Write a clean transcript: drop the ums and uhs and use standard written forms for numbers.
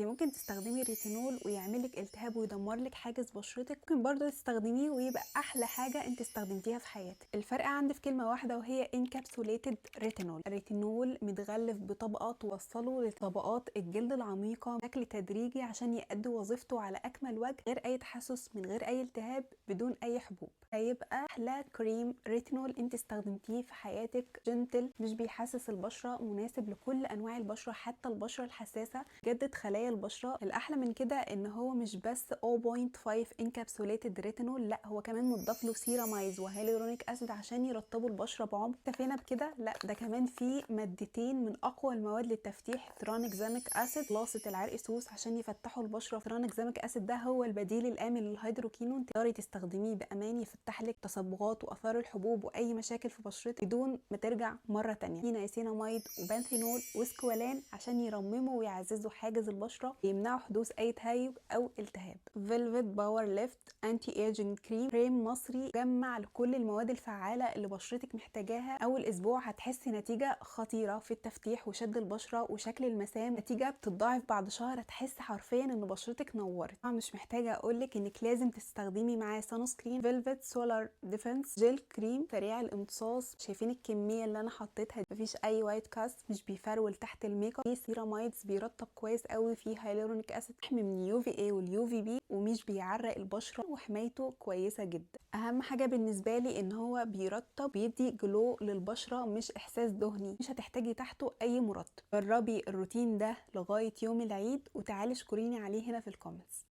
انت ممكن تستخدمي ريتينول ويعملك التهاب ويدمر لك حاجز بشرتك، ممكن برضه تستخدميه ويبقى احلى حاجه انت استخدمتيها في حياتك. الفرق عندي في كلمه واحده وهي انكابسوليتد ريتينول. الريتينول متغلف بطبقه توصله لطبقات الجلد العميقه بشكل تدريجي عشان يؤدي وظيفته على اكمل وجه، غير اي تحسس، من غير اي التهاب، بدون اي حبوب. هيبقى احلى كريم ريتينول انت استخدمتيه في حياتك. جنتل، مش بيحسس البشره، مناسب لكل انواع البشره حتى البشره الحساسه، جدد خلايا البشره. الاحلى من كده ان هو مش بس 0.5 انكابسوليتد ريتينول، لا هو كمان مضاف له سيرامايز وهيالورونيك اسيد عشان يرطبوا البشره بعمق. اكتفينا بكده؟ لا، ده كمان فيه مادتين من اقوى المواد للتفتيح، ترانكزاميك اسيد خلاصه العرق سوس عشان يفتحوا البشره. ترانكزاميك اسيد ده هو البديل الامن للهيدروكينون، تقدري تستخدميه بامان يفتح لك تصبغات واثار الحبوب واي مشاكل في بشرتك بدون ما ترجع مره تانية. في نياسيناميد وبانثينول وسكوالان عشان يرمموا ويعززوا حاجز البشره، يمنعوا حدوث اي تهيج او التهاب. فيلفت باور ليفت انتي ايجنج كريم مصري جمع لكل المواد الفعاله اللي بشرتك محتاجاها. اول اسبوع هتحسي نتيجه خطيره في التفتيح وشد البشره وشكل المسام، نتيجه بتتضاعف بعد شهر، هتحسي حرفيا ان بشرتك نورت. طبعا مش محتاجه اقولك انك لازم تستخدمي معاه سان سكرين فيلفت سولار ديفنس جيل كريم سريع الامتصاص. شايفين الكميه اللي انا حطيتها؟ مفيش اي وايت كاست، مش بيفرول تحت الميك اب. في سيرامايدز بيرطب كويس قوي، فيه هيالورونيك اسيد يحمي من اليو في اي واليو في بي، ومش بيعرق البشره، وحمايته كويسه جدا. اهم حاجه بالنسبه لي ان هو بيرطب، بيدي جلو للبشره، مش احساس دهني، مش هتحتاجي تحته اي مرطب. جربي الروتين ده لغايه يوم العيد وتعالي اشكريني عليه هنا في الكومنتس.